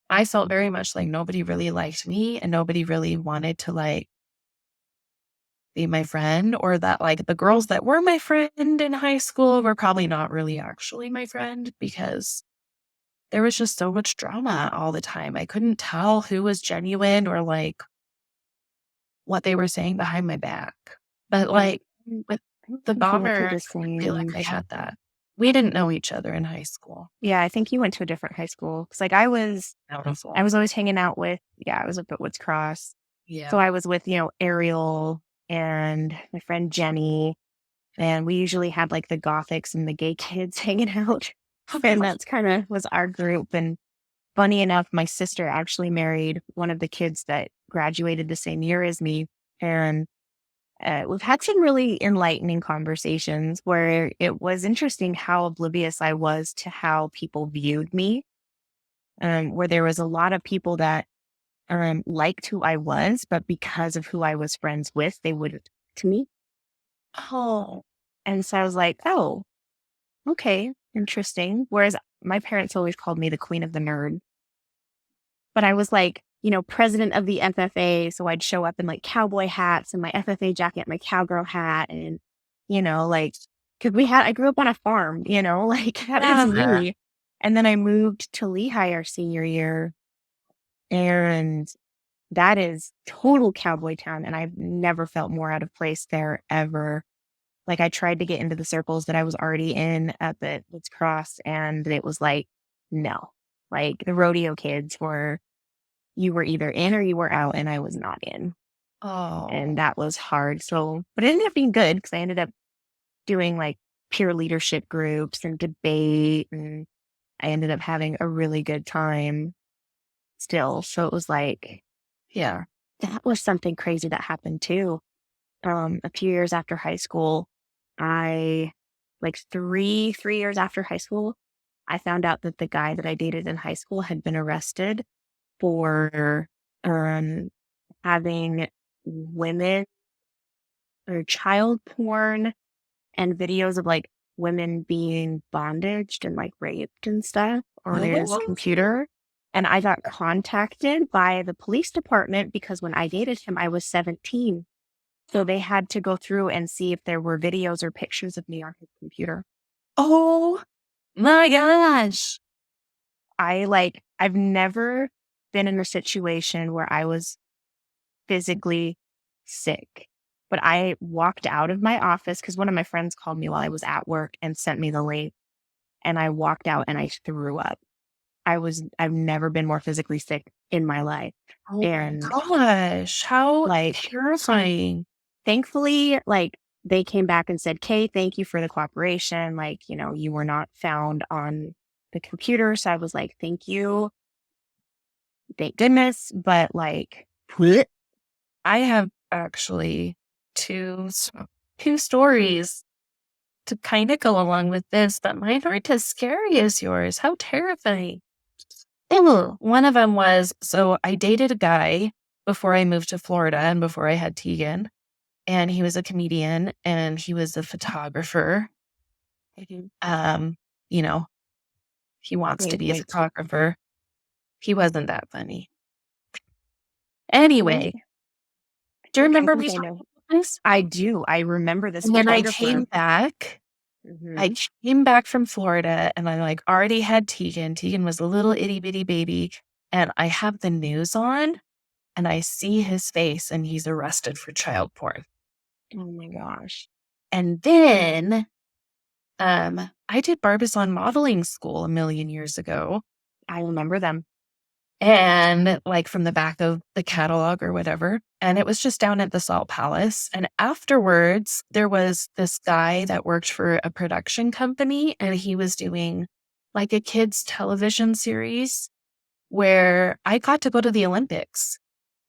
I felt very much like nobody really liked me and nobody really wanted to like be my friend, or that like the girls that were my friend in high school were probably not really actually my friend because there was just so much drama all the time. I couldn't tell who was genuine or like what they were saying behind my back. But like with the bomber, I feel like I had that. We didn't know each other in high school. Yeah, I think you went to a different high school. Cause like I was always hanging out with, I was up at Woods Cross. Yeah. So I was with, Ariel and my friend Jenny. And we usually had like the gothics and the gay kids hanging out. And that's kind of was our group. And funny enough, my sister actually married one of the kids that graduated the same year as me. And we've had some really enlightening conversations where it was interesting how oblivious I was to how people viewed me. Where there was a lot of people that liked who I was, but because of who I was friends with, they wouldn't to me. Oh. And so I was like, oh, okay, interesting. Whereas my parents always called me the queen of the nerd. But I was like, president of the FFA. So I'd show up in like cowboy hats and my FFA jacket, my cowgirl hat. And, like, cause I grew up on a farm, like that is me. And then I moved to Lehigh our senior year. And that is total cowboy town. And I've never felt more out of place there ever. Like I tried to get into the circles that I was already in up at Woods Cross, and it was like, no, like the rodeo kids you were either in or you were out, and I was not in. Oh. And that was hard. So, but it ended up being good because I ended up doing like peer leadership groups and debate, and I ended up having a really good time still. So it was like, yeah, that was something crazy that happened too. A few years after high school, like 3 years after high school, I found out that the guy that I dated in high school had been arrested for having women or child porn and videos of like women being bondaged and like raped and stuff on his computer. And I got contacted by the police department because when I dated him, I was 17. So they had to go through and see if there were videos or pictures of me on his computer. Oh my gosh. I've never been in a situation where I was physically sick, but I walked out of my office because one of my friends called me while I was at work and sent me the link, and I walked out and I threw up. I've never been more physically sick in my life. Oh And my gosh. How like, terrifying. thankfully, like they came back and said, Kay, thank you for the cooperation. Like, you know, you were not found on the computer. So I was like, thank you. Thank goodness. But like, I have actually two stories to kind of go along with this, but mine aren't as scary as yours. How terrifying. One of them was, so I dated a guy before I moved to Florida and before I had Tegan, and he was a comedian and he was a photographer. You know, he wants to be a photographer. He wasn't that funny. Anyway, do you remember me talking about this? I do. I remember this. And then I came back. I came back from Florida and I like already had Tegan. Tegan was a little itty bitty baby. And I have the news on and I see his face and he's arrested for child porn. Oh my gosh. And then I did Barbizon modeling school a million years ago. I remember them. And like from the back of the catalog or whatever. And it was just down at the Salt Palace. And afterwards, there was this guy that worked for a production company and he was doing like a kids television series where I got to go to the Olympics,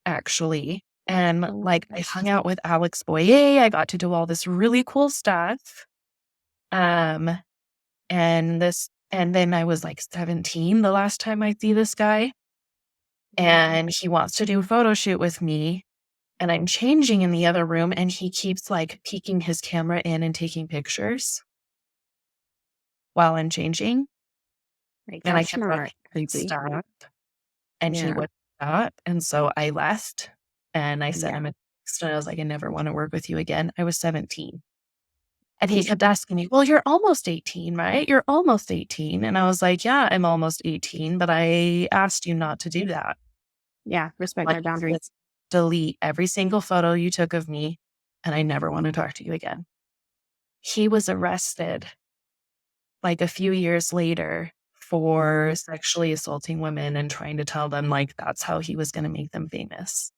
actually. And like I hung out with Alex Boyer. I got to do all this really cool stuff. And then I was like 17 the last time I see this guy. And he wants to do a photo shoot with me. And I'm changing in the other room and he keeps like peeking his camera in and taking pictures while I'm changing. And I kept like, stop. And he would stop. And so I left and I sent him a text and I was like, I never want to work with you again. I was 17. And he kept asking me, well, you're almost 18, right? You're almost 18. And I was like, yeah, I'm almost 18, but I asked you not to do that. Yeah, respect my boundaries. Delete every single photo you took of me, and I never want to talk to you again. He was arrested like a few years later for sexually assaulting women and trying to tell them like that's how he was going to make them famous.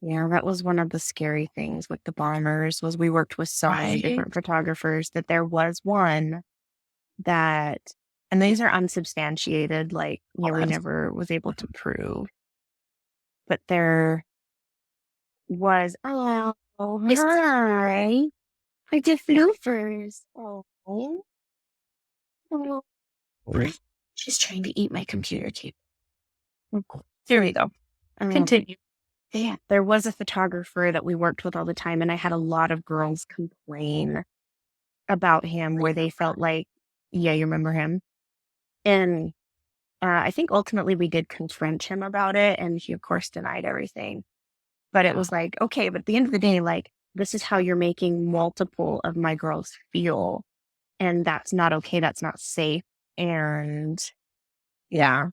Yeah, that was one of the scary things with the bombers was we worked with so many different photographers that there was one that, and these are unsubstantiated, like, you know, we never was able to prove. But there was, hi, I did floofers. Oh. She's trying to eat my computer too. Here we go. Continue. Yeah, there was a photographer that we worked with all the time, and I had a lot of girls complain about him where they felt like, yeah, you remember him? And I think ultimately we did confront him about it, and he, of course, denied everything. But it was like, okay, but at the end of the day, like, this is how you're making multiple of my girls feel. And that's not okay. That's not safe. And yeah.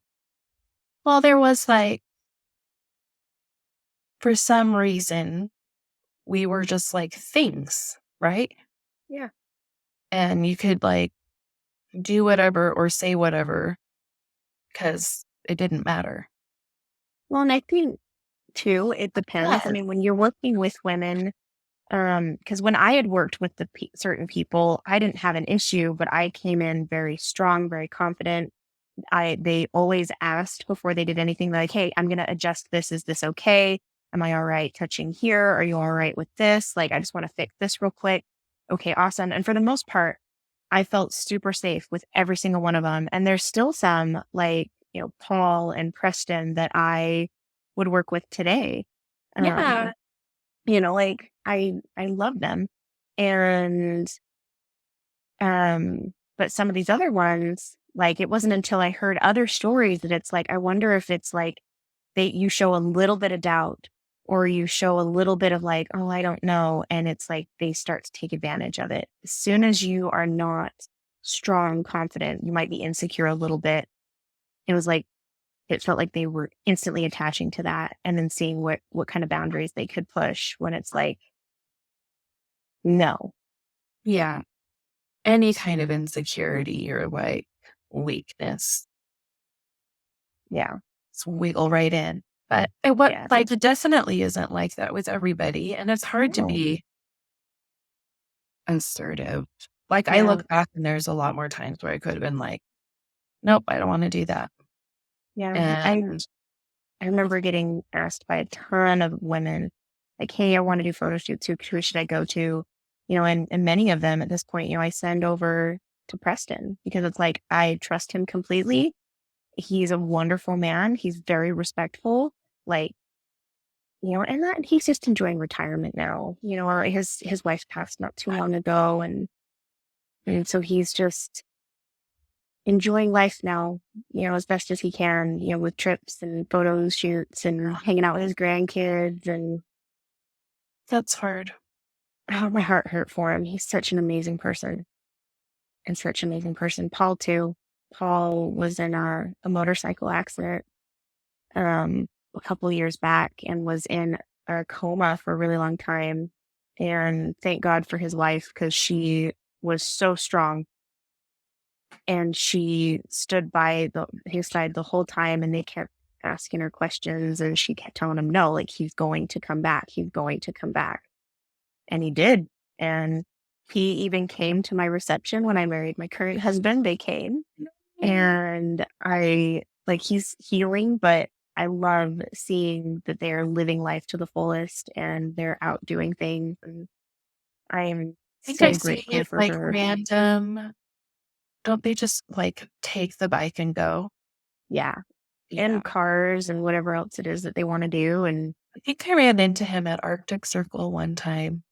Well, there was like, for some reason, we were just like things, right? Yeah. And you could like do whatever or say whatever because it didn't matter. Well, and I think too, it depends. I mean, when you're working with women, because when I had worked with the certain people, I didn't have an issue, but I came in very strong, very confident. They always asked before they did anything like, hey, I'm going to adjust this. Is this okay? Am I all right touching here? Are you all right with this? Like, I just want to fix this real quick. Okay, awesome. And for the most part, I felt super safe with every single one of them. And there's still some like, you know, Paul and Preston that I would work with today. Yeah. like I love them. And, but some of these other ones, like, it wasn't until I heard other stories that it's like, I wonder if it's like you show a little bit of doubt, or you show a little bit of like, oh, I don't know. And it's like they start to take advantage of it. As soon as you are not strong, confident, you might be insecure a little bit. It felt like they were instantly attaching to that, and then seeing what kind of boundaries they could push when it's like, no. Yeah. Any kind of insecurity or like weakness, Yeah. it's wiggle right in. But it definitely isn't like that with everybody. And it's hard to No. be assertive. Like I look back and there's a lot more times where I could have been like, nope, I don't want to do that. Yeah. And I remember getting asked by a ton of women, like, hey, I want to do photo shoots. Who should I go to? And many of them at this point, I send over to Preston, because it's like, I trust him completely. He's a wonderful man. He's very respectful. Like, and that he's just enjoying retirement now, or his wife passed not too long ago. And so he's just enjoying life now, as best as he can, with trips and photo shoots and hanging out with his grandkids. And that's hard. oh, my heart hurt for him. He's such an amazing person. And such an amazing person. Paul too. Paul was in a motorcycle accident a couple years back, and was in a coma for a really long time. And thank God for his wife, because she was so strong. And she stood by his side the whole time, and they kept asking her questions, and she kept telling him, no, like, he's going to come back. He's going to come back. And he did. And he even came to my reception when I married my current husband. They came, and he's healing, but I love seeing that they're living life to the fullest, and they're out doing things. And I am so grateful for like her. random. Don't they just like take the bike and go? Yeah. And cars and whatever else it is that they want to do. And I think I ran into him at Arctic Circle one time.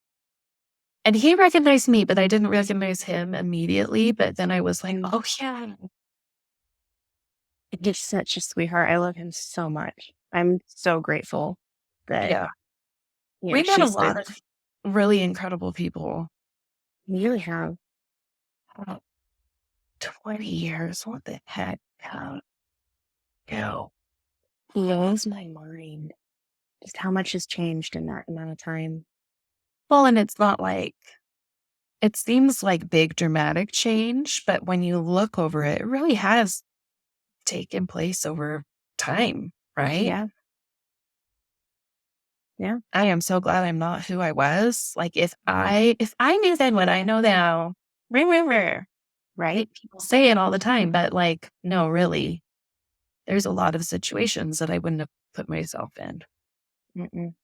And he recognized me, but I didn't recognize him immediately. But then I was like, oh, yeah. He's such a sweetheart. I love him so much. I'm so grateful that we met a lot of really incredible people. We really have. 20 years. What the heck? Go. Blows my mind just how much has changed in that amount of time. Well, and it's not like, it seems like big dramatic change, but when you look over it, it really has taken place over time, right? Yeah. Yeah. I am so glad I'm not who I was. Like, if I knew then what I know now, right? People say it all the time, but like, no, really, there's a lot of situations that I wouldn't have put myself in.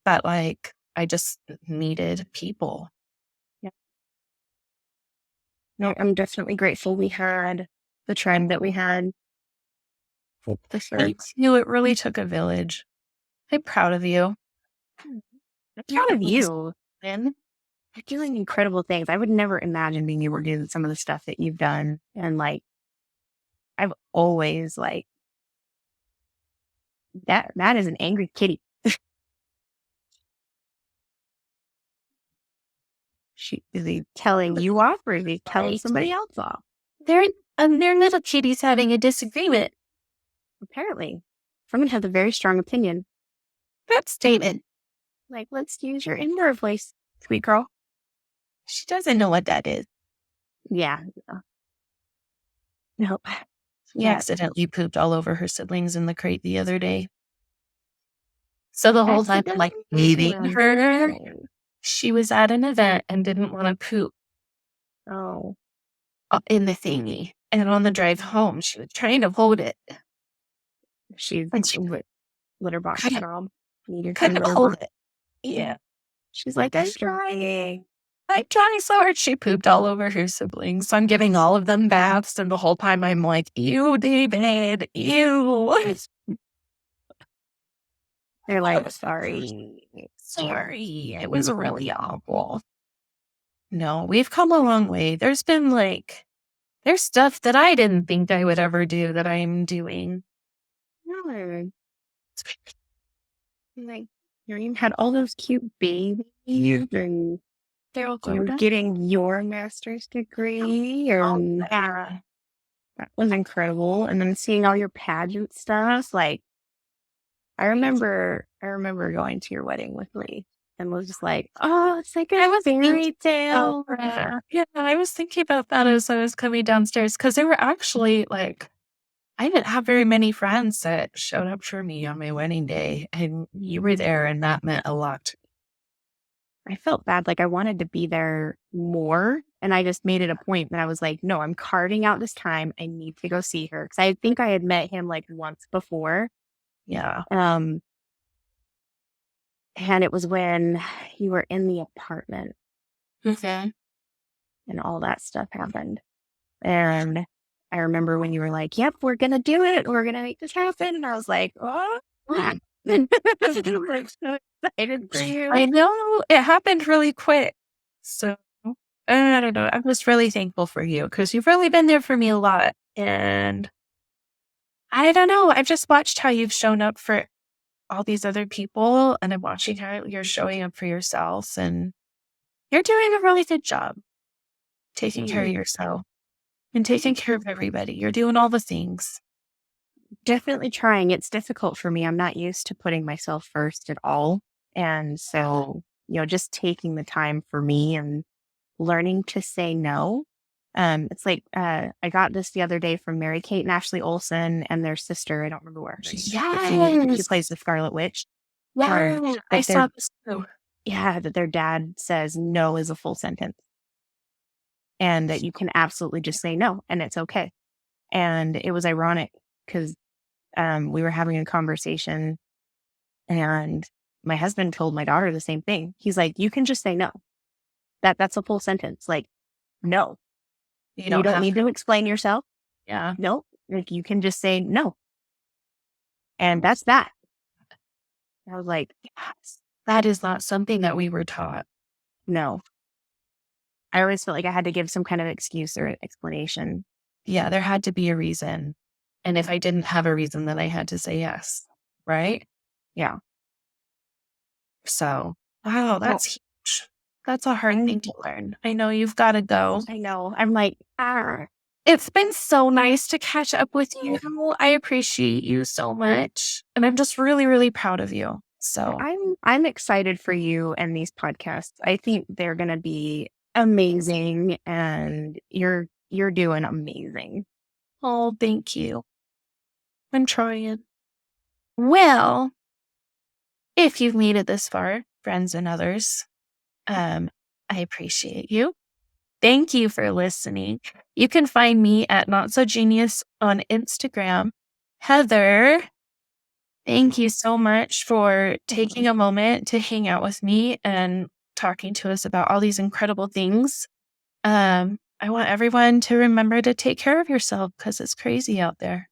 But like, I just needed people. Yeah. No, I'm definitely grateful we had the trend that we had. Me too. It really took a village. I'm proud of you. I'm proud of you. You're doing incredible things. I would never imagine being able to do some of the stuff that you've done. And like, I've always like, that is an angry kitty. Is he telling you off, or is he telling somebody else off? They're little kitties having a disagreement. Apparently. Someone has a very strong opinion. That statement. Like, let's use your indoor voice, sweet girl. She doesn't know what that is. Yeah. Nope. She accidentally pooped all over her siblings in the crate the other day. So the whole time I'm like bathing her. She was at an event and didn't want to poop. Oh. In the thingy. And on the drive home, she was trying to hold it. She's litter box girl. Couldn't hold it. Yeah. She's like, I'm trying. I'm trying so hard. She pooped all over her siblings. So I'm giving all of them baths. And the whole time I'm like, ew, David, ew. They're like, sorry. Sorry, it was really awful. No, we've come a long way. There's been there's stuff that I didn't think I would ever do that I'm doing. No. Like, you had all those cute babies and They're all you're grown up. getting your master's degree. And Yeah. that was incredible. And then seeing all your pageant stuff. Like, I remember going to your wedding with Lee and was just like, oh, it's like a fairy tale. Yeah, I was thinking about that as I was coming downstairs because they were actually I didn't have very many friends that showed up for me on my wedding day, and you were there, and that meant a lot. I felt bad. Like I wanted to be there more. And I just made it a point that I was like, no, I'm carving out this time. I need to go see her. Cause I think I had met him like once before. Yeah. And it was when you were in the apartment Okay. and all that stuff happened. And I remember when you were like, yep, we're going to do it. We're going to make this happen. And I was like, oh, I'm so excited for you. I know it happened really quick. So I don't know. I'm just really thankful for you because you've really been there for me a lot. And I don't know. I've just watched how you've shown up for all these other people, and I'm watching how you're showing up for yourself, and you're doing a really good job taking care of yourself and taking care of everybody. You're doing all the things. Definitely trying. It's difficult for me. I'm not used to putting myself first at all. And so, just taking the time for me and learning to say no. It's like I got this the other day from Mary Kate and Ashley Olsen and their sister. I don't remember where. She plays the Scarlet Witch. Yeah, I saw this too. Yeah, that their dad says no is a full sentence. And that you can absolutely just say no and it's okay. And it was ironic because we were having a conversation and my husband told my daughter the same thing. He's like, you can just say no. That's a full sentence. Like, no. You don't need to explain yourself. Yeah. No. Like you can just say no. And that's that. I was like, Yes, that is not something that we were taught. no. I always felt like I had to give some kind of excuse or explanation. Yeah, there had to be a reason. And if I didn't have a reason, then I had to say yes. Right? Yeah. So, wow, that's huge. That's a hard thing to learn. I know you've got to go. I know. I'm like, It's been so nice to catch up with you. I appreciate you so much. And I'm just really, really proud of you. So I'm excited for you and these podcasts. I think they're going to be amazing and you're doing amazing. oh, thank you. I'm trying. Well, if you've made it this far, friends and others, I appreciate you. Thank you for listening. You can find me at Not So Genius on Instagram. Heather, thank you so much for taking a moment to hang out with me and talking to us about all these incredible things. I want everyone to remember to take care of yourself because it's crazy out there.